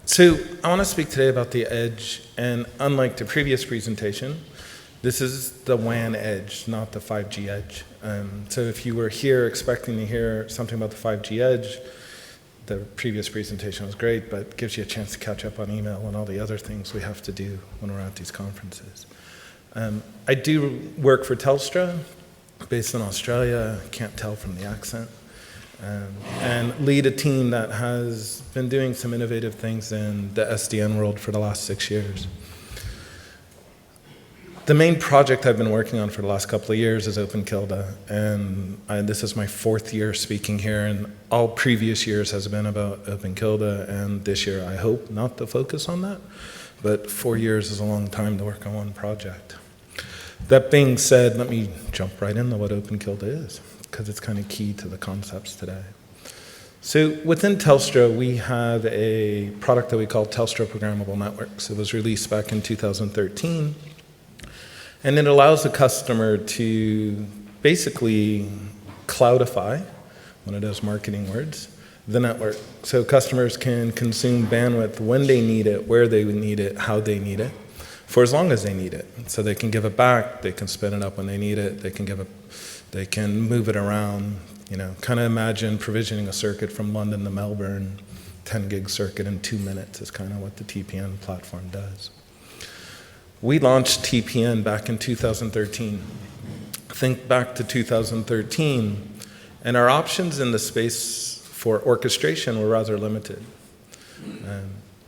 So I want to speak today about the edge, and unlike the previous presentation, this is the WAN edge, not the 5G edge. So if you were here expecting to hear something about the 5G edge, the previous presentation was great, but it gives you a chance to catch up on email and all the other things we have to do when we're at these conferences. I do work for Telstra, based in Australia, can't tell from the accent. And lead a team that has been doing some innovative things in the SDN world for the last 6 years. The main project I've been working on for the last couple of years is Openkilda, and this is my 4th year speaking here, and all previous years has been about Openkilda, and this year I hope not to focus on that, but 4 years is a long time to work on one project. That being said, let me jump right into what Openkilda is, because it's kind of key to the concepts today. So within Telstra, we have a product that we call Telstra Programmable Networks. It was released back in 2013, and it allows the customer to basically cloudify, one of those marketing words, the network. So customers can consume bandwidth when they need it, where they need it, how they need it, for as long as they need it. So they can give it back, they can spin it up when they need it, they can move it around, kind of imagine provisioning a circuit from London to Melbourne, 10 gig circuit in 2 minutes is kind of what the TPN platform does. We launched TPN back in 2013. Think back to 2013, and our options in the space for orchestration were rather limited.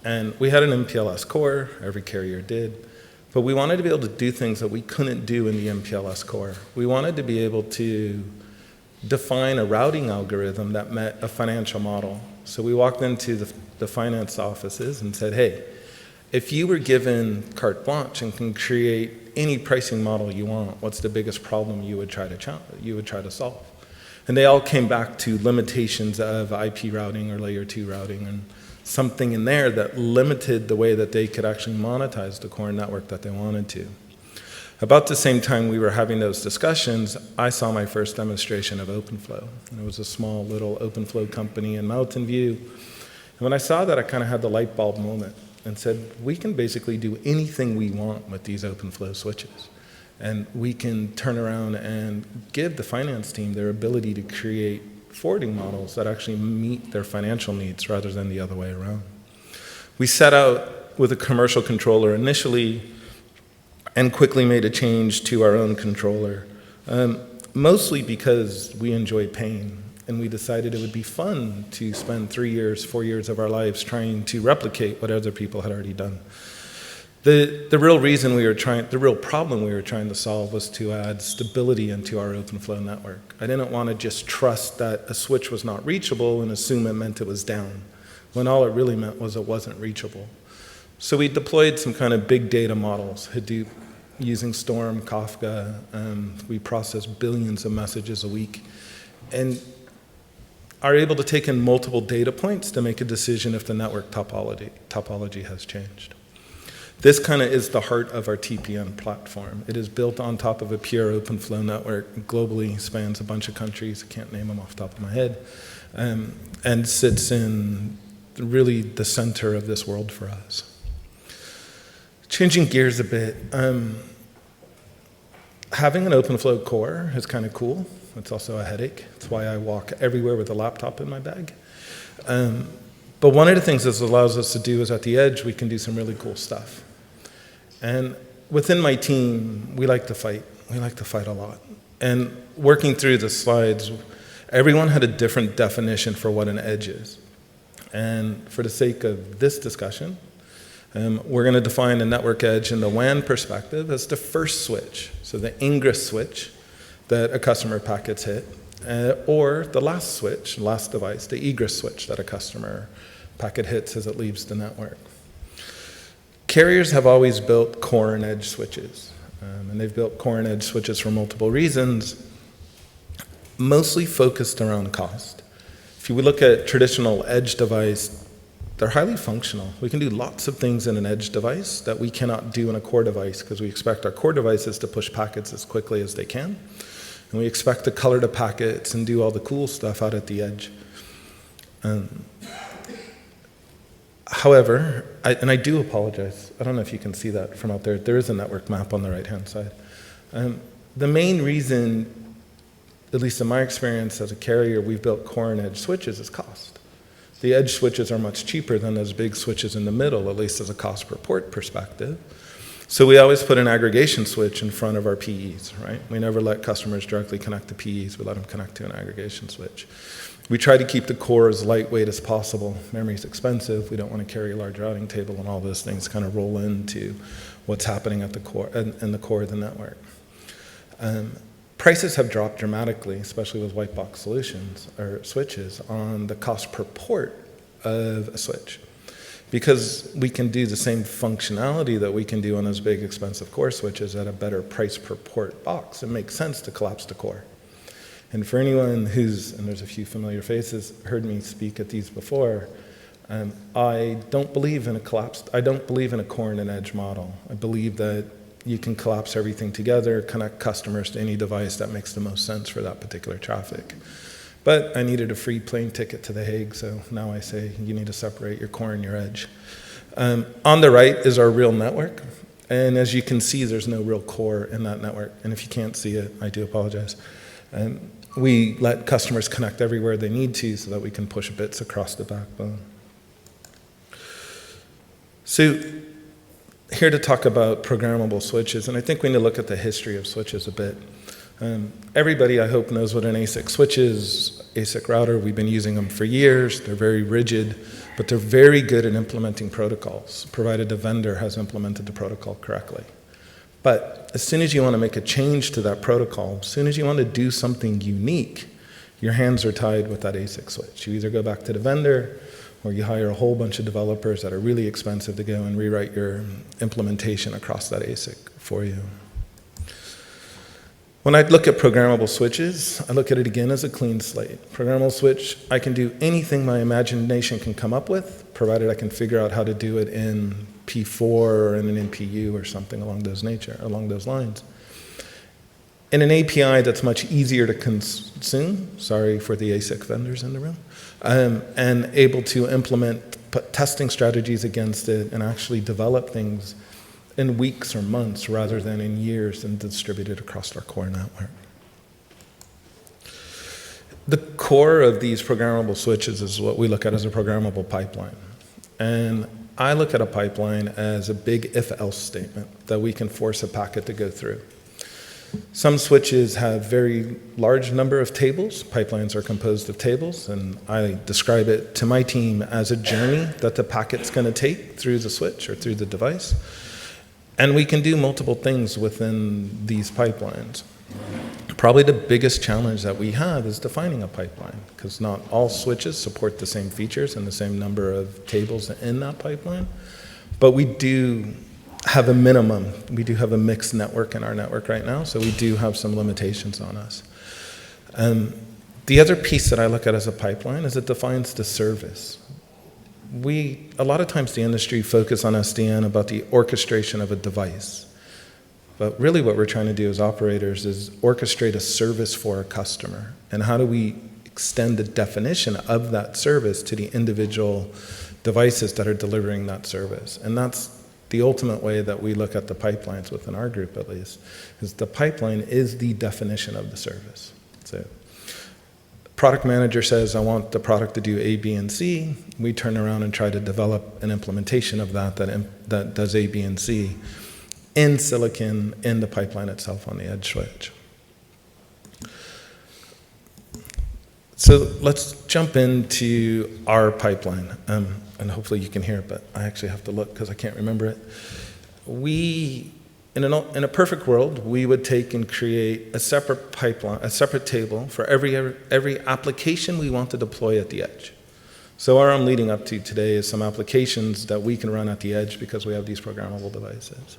And we had an MPLS core, every carrier did, but we wanted to be able to do things that we couldn't do in the MPLS core. We wanted to be able to define a routing algorithm that met a financial model. So we walked into the finance offices and said, hey, if you were given carte blanche and can create any pricing model you want, what's the biggest problem you would try to solve? And they all came back to limitations of IP routing or layer 2 routing, and something in there that limited the way that they could actually monetize the core network that they wanted to. About the same time we were having those discussions, I saw my first demonstration of OpenFlow. And it was a small little OpenFlow company in Mountain View. And when I saw that, I kind of had the light bulb moment and said, we can basically do anything we want with these OpenFlow switches. And we can turn around and give the finance team their ability to create forwarding models that actually meet their financial needs rather than the other way around. We set out with a commercial controller initially and quickly made a change to our own controller, mostly because we enjoy pain. And we decided it would be fun to spend 3 years, 4 years of our lives trying to replicate what other people had already done. The real problem we were trying to solve was to add stability into our OpenFlow network. I didn't want to just trust that a switch was not reachable and assume it meant it was down, when all it really meant was it wasn't reachable. So we deployed some kind of big data models, Hadoop, using Storm, Kafka. We process billions of messages a week, and are able to take in multiple data points to make a decision if the network topology has changed. This kind of is the heart of our TPN platform. It is built on top of a pure OpenFlow network, globally spans a bunch of countries, I can't name them off the top of my head, and sits in really the center of this world for us. Changing gears a bit, having an OpenFlow core is kind of cool. It's also a headache. That's why I walk everywhere with a laptop in my bag. But one of the things this allows us to do is at the edge, we can do some really cool stuff. And within my team, we like to fight. We like to fight a lot. And working through the slides, everyone had a different definition for what an edge is. And for the sake of this discussion, we're going to define a network edge in the WAN perspective as the first switch, so the ingress switch that a customer packets hit, or the last switch, last device, the egress switch that a customer packet hits as it leaves the network. Carriers have always built core and edge switches, and they've built core and edge switches for multiple reasons, mostly focused around cost. If you look at traditional edge device, they're highly functional. We can do lots of things in an edge device that we cannot do in a core device because we expect our core devices to push packets as quickly as they can. And we expect to color the packets and do all the cool stuff out at the edge. However, and I do apologize, I don't know if you can see that from out there, there is a network map on the right-hand side. The main reason, at least in my experience as a carrier, we've built core and edge switches is cost. The edge switches are much cheaper than those big switches in the middle, at least as a cost per port perspective. So we always put an aggregation switch in front of our PEs, right? We never let customers directly connect to PEs, we let them connect to an aggregation switch. We try to keep the core as lightweight as possible. Memory's expensive, we don't want to carry a large routing table, and all those things kind of roll into what's happening at the core, in the core of the network. Prices have dropped dramatically, especially with white box solutions or switches, on the cost per port of a switch. Because we can do the same functionality that we can do on those big expensive core switches at a better price per port box, it makes sense to collapse the core. And for anyone who's, and there's a few familiar faces, heard me speak at these before, I don't believe in a core and an edge model. I believe that you can collapse everything together, connect customers to any device that makes the most sense for that particular traffic. But I needed a free plane ticket to The Hague, so now I say you need to separate your core and your edge. On the right is our real network, and as you can see, there's no real core in that network. And if you can't see it, I do apologize. We let customers connect everywhere they need to so that we can push bits across the backbone. So here to talk about programmable switches, and I think we need to look at the history of switches a bit. Everybody, I hope, knows what an ASIC switch is, ASIC router. We've been using them for years. They're very rigid, but they're very good at implementing protocols, provided the vendor has implemented the protocol correctly. But as soon as you want to make a change to that protocol, as soon as you want to do something unique, your hands are tied with that ASIC switch. You either go back to the vendor, or you hire a whole bunch of developers that are really expensive to go and rewrite your implementation across that ASIC for you. When I look at programmable switches, I look at it again as a clean slate. Programmable switch, I can do anything my imagination can come up with, provided I can figure out how to do it in P4 or in an NPU or something along those lines. In an API that's much easier to consume, sorry for the ASIC vendors in the room, and able to implement testing strategies against it and actually develop things in weeks or months rather than in years and distributed across our core network. The core of these programmable switches is what we look at as a programmable pipeline. And I look at a pipeline as a big if-else statement that we can force a packet to go through. Some switches have very large number of tables. Pipelines are composed of tables, and I describe it to my team as a journey that the packet's going to take through the switch or through the device. And we can do multiple things within these pipelines. Probably the biggest challenge that we have is defining a pipeline, because not all switches support the same features and the same number of tables in that pipeline. But we do have a minimum. We do have a mixed network in our network right now, so we do have some limitations on us. The other piece that I look at as a pipeline is it defines the service. A lot of times the industry focus on SDN about the orchestration of a device. But really what we're trying to do as operators is orchestrate a service for a customer. And how do we extend the definition of that service to the individual devices that are delivering that service? And that's the ultimate way that we look at the pipelines within our group, at least, is the pipeline is the definition of the service. So product manager says, I want the product to do A, B, and C. We turn around and try to develop an implementation of that does A, B, and C in silicon, in the pipeline itself on the edge switch. So let's jump into our pipeline. And hopefully you can hear it, but I actually have to look because I can't remember it. In a perfect world, we would take and create a separate pipeline, a separate table for every application we want to deploy at the edge. So what I'm leading up to today is some applications that we can run at the edge because we have these programmable devices.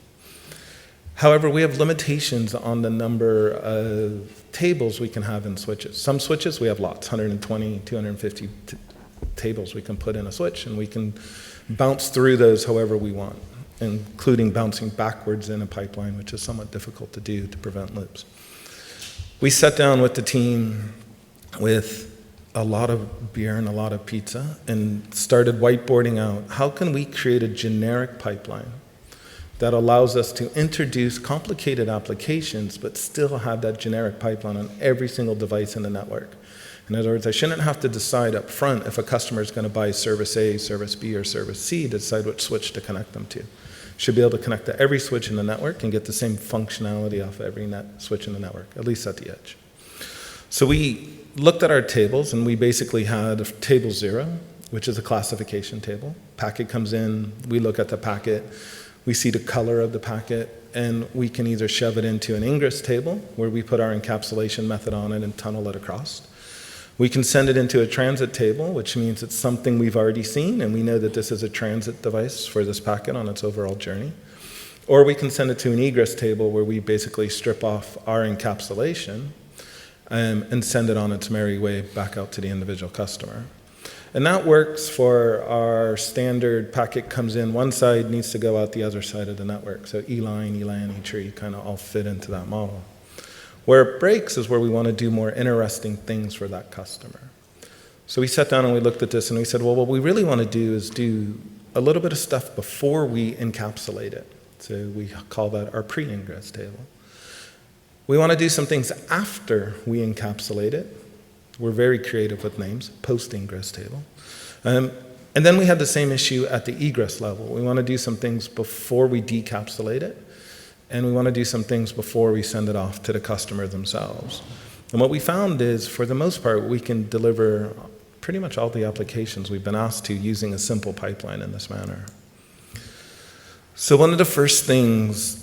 However, we have limitations on the number of tables we can have in switches. Some switches we have lots, 120, 250 tables we can put in a switch, and we can bounce through those however we want, including bouncing backwards in a pipeline, which is somewhat difficult to do to prevent loops. We sat down with the team with a lot of beer and a lot of pizza and started whiteboarding out how can we create a generic pipeline that allows us to introduce complicated applications but still have that generic pipeline on every single device in the network. In other words, I shouldn't have to decide up front if a customer is going to buy service A, service B, or service C to decide which switch to connect them to. Should be able to connect to every switch in the network and get the same functionality off every switch in the network, at least at the edge. So we looked at our tables, and we basically had table 0, which is a classification table. Packet comes in, we look at the packet, we see the color of the packet, and we can either shove it into an ingress table, where we put our encapsulation method on it and tunnel it across. We can send it into a transit table, which means it's something we've already seen, and we know that this is a transit device for this packet on its overall journey. Or we can send it to an egress table, where we basically strip off our encapsulation and send it on its merry way back out to the individual customer. And that works for our standard packet comes in one side, needs to go out the other side of the network. So E-line, E-LAN, E-tree kind of all fit into that model. Where it breaks is where we want to do more interesting things for that customer. So we sat down and we looked at this and we said, well, what we really want to do is do a little bit of stuff before we encapsulate it. So we call that our pre-ingress table. We want to do some things after we encapsulate it. We're very creative with names, post-ingress table. And then we had the same issue at the egress level. We want to do some things before we decapsulate it. And we want to do some things before we send it off to the customer themselves. And what we found is, for the most part, we can deliver pretty much all the applications we've been asked to using a simple pipeline in this manner. So one of the first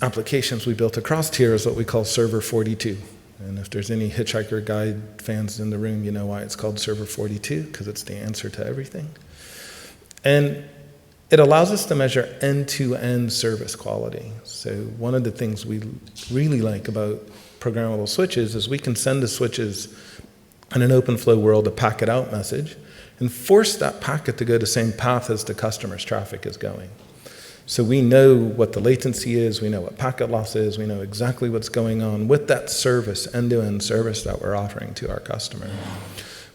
applications we built across here is what we call Server 42. And if there's any Hitchhiker Guide fans in the room, you know why it's called Server 42, because it's the answer to everything. And it allows us to measure end-to-end service quality. So one of the things we really like about programmable switches is we can send the switches in an open flow world a packet out message and force that packet to go the same path as the customer's traffic is going. So we know what the latency is, we know what packet loss is, we know exactly what's going on with that service, end-to-end service that we're offering to our customer.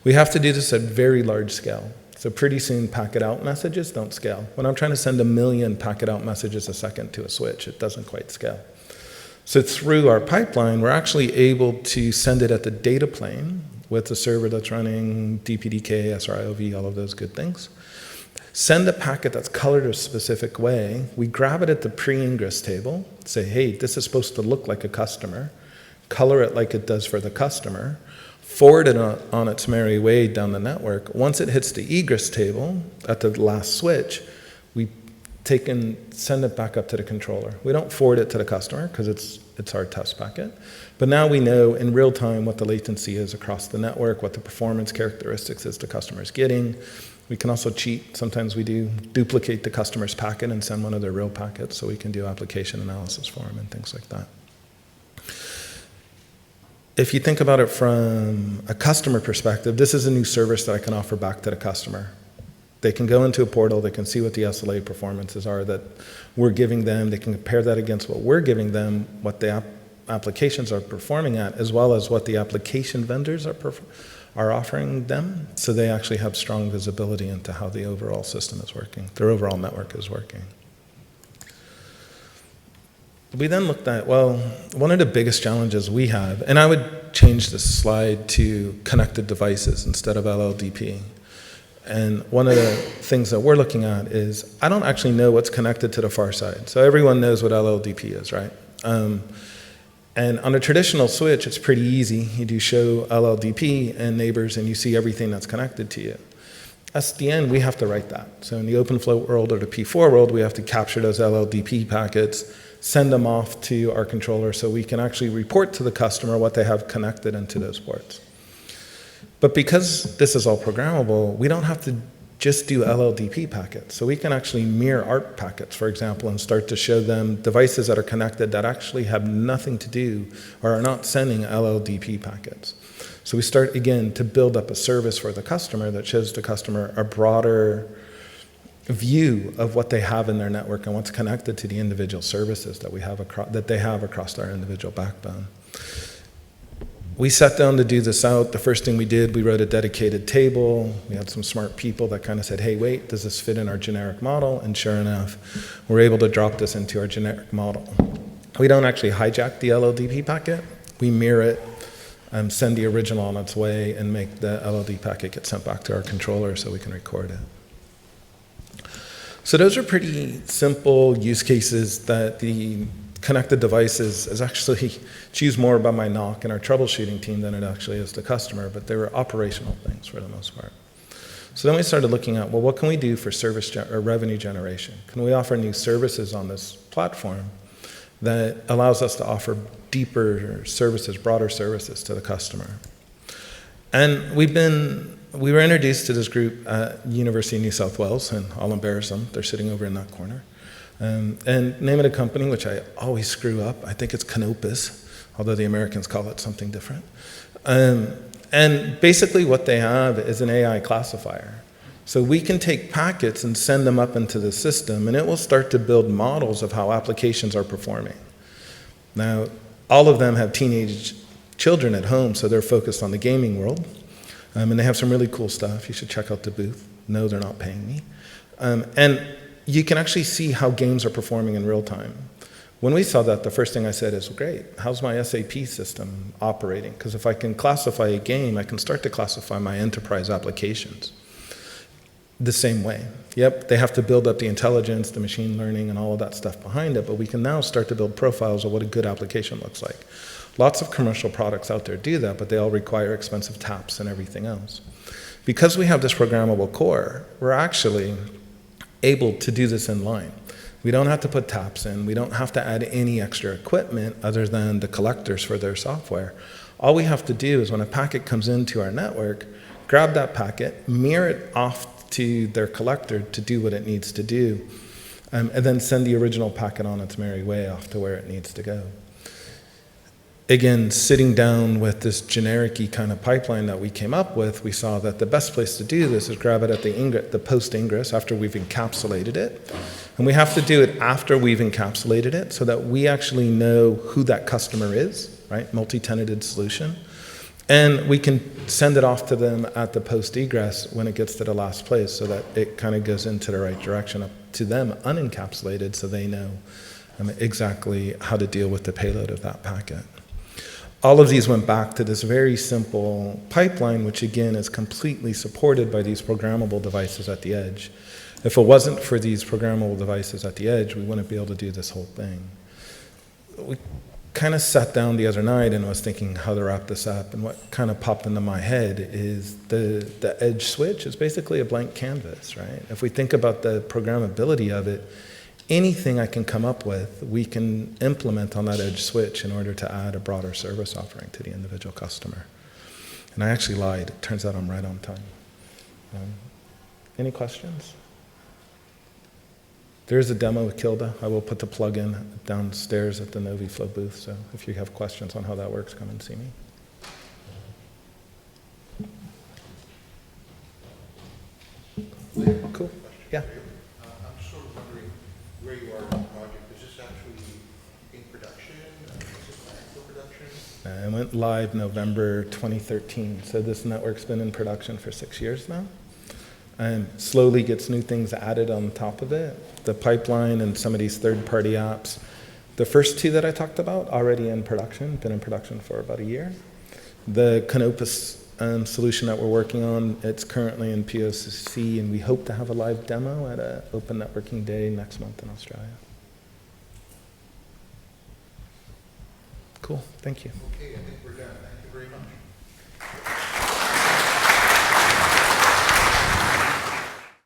We have to do this at very large scale. So pretty soon, packet out messages don't scale. When I'm trying to send 1 million packet out messages a second to a switch, it doesn't quite scale. So through our pipeline, we're actually able to send it at the data plane with a server that's running DPDK, SRIOV, all of those good things. Send a packet that's colored a specific way. We grab it at the pre-ingress table, say, hey, this is supposed to look like a customer, color it like it does for the customer, forward it on its merry way down the network. Once it hits the egress table at the last switch, we take and send it back up to the controller. We don't forward it to the customer because it's our test packet. But now we know in real time what the latency is across the network, what the performance characteristics is the customer is getting. We can also cheat. Sometimes we do duplicate the customer's packet and send one of their real packets so we can do application analysis for them and things like that. If you think about it from a customer perspective, this is a new service that I can offer back to the customer. They can go into a portal, they can see what the SLA performances are that we're giving them, they can compare that against what we're giving them, what the applications are performing at, as well as what the application vendors are offering them, so they actually have strong visibility into how the overall system is working, their overall network is working. We then looked at, well, one of the biggest challenges we have, and I would change this slide to connected devices instead of LLDP. And one of the things that we're looking at is, I don't actually know what's connected to the far side. So everyone knows what LLDP is, right? And on a traditional switch, it's pretty easy. You do show LLDP and neighbors, and you see everything that's connected to you. At the end, we have to write that. So in the OpenFlow world or the P4 world, we have to capture those LLDP packets, send them off to our controller so we can actually report to the customer what they have connected into those ports. But because this is all programmable, we don't have to just do LLDP packets. So we can actually mirror ARP packets, for example, and start to show them devices that are connected that actually have nothing to do or are not sending LLDP packets. So we start, again, to build up a service for the customer that shows the customer a broader view of what they have in their network and what's connected to the individual services that we have that they have across our individual backbone. we sat down to do this out. The first thing we did, we wrote a dedicated table. We had some smart people that kind of said, hey, wait, does this fit in our generic model? And sure enough, we're able to drop this into our generic model. We don't actually hijack the LLDP packet. We mirror it, send the original on its way, and make the LLD packet get sent back to our controller so we can record it. So those are pretty simple use cases that the connected devices is actually, it's used more by my NOC and our troubleshooting team than it actually is the customer, but they were operational things for the most part. So then we started looking at, well, what can we do for service or revenue generation? Can we offer new services on this platform that allows us to offer deeper services, broader services to the customer? And we were introduced to this group at University of New South Wales, and I'll embarrass them, they're sitting over in that corner. And name of the company, which I always screw up, I think it's Canopus, although the Americans call it something different. And basically what they have is an AI classifier. So we can take packets and send them up into the system, and it will start to build models of how applications are performing. Now, all of them have teenage children at home, so they're focused on the gaming world. And they have some really cool stuff. You should check out the booth. No, they're not paying me. And you can actually see how games are performing in real time. When we saw that, the first thing I said is, well, great, how's my SAP system operating? Because if I can classify a game, I can start to classify my enterprise applications the same way. Yep, they have to build up the intelligence, the machine learning, and all of that stuff behind it, but we can now start to build profiles of what a good application looks like. Lots of commercial products out there do that, but they all require expensive taps and everything else. Because we have this programmable core, we're actually able to do this in line. We don't have to put taps in. We don't have to add any extra equipment other than the collectors for their software. All we have to do is when a packet comes into our network, grab that packet, mirror it off to their collector to do what it needs to do, and then send the original packet on its merry way off to where it needs to go. Again, sitting down with this generic-y kind of pipeline that we came up with, we saw that the best place to do this is grab it at the post-ingress after we've encapsulated it. And we have to do it after we've encapsulated it so that we actually know who that customer is, right? Multi-tenanted solution. And we can send it off to them at the post-egress when it gets to the last place so that it kind of goes into the right direction up to them unencapsulated so they know exactly how to deal with the payload of that packet. All of these went back to this very simple pipeline, which again is completely supported by these programmable devices at the edge. If it wasn't for these programmable devices at the edge, we wouldn't be able to do this whole thing. We kind of sat down the other night and was thinking how to wrap this up, and what kind of popped into my head is the edge switch is basically a blank canvas, right? If we think about the programmability of it, anything I can come up with, we can implement on that edge switch in order to add a broader service offering to the individual customer. And I actually lied. It turns out I'm right on time. Any questions? There's a demo with Kilda. I will put the plug-in downstairs at the NoviFlow booth, so if you have questions on how that works, come and see me. Cool. Yeah. I'm sort of wondering where you are in the project. Is this actually in production? Is it planned for production? It went live November 2013, so this network's been in production for 6 years now. And slowly gets new things added on top of it. The pipeline and some of these third-party apps. The first two that I talked about, already in production, been in production for about a year. The Canopus solution that we're working on, it's currently in POC, and we hope to have a live demo at an Open Networking Day next month in Australia. Cool, thank you. Okay, I think we're done. Thank you very much.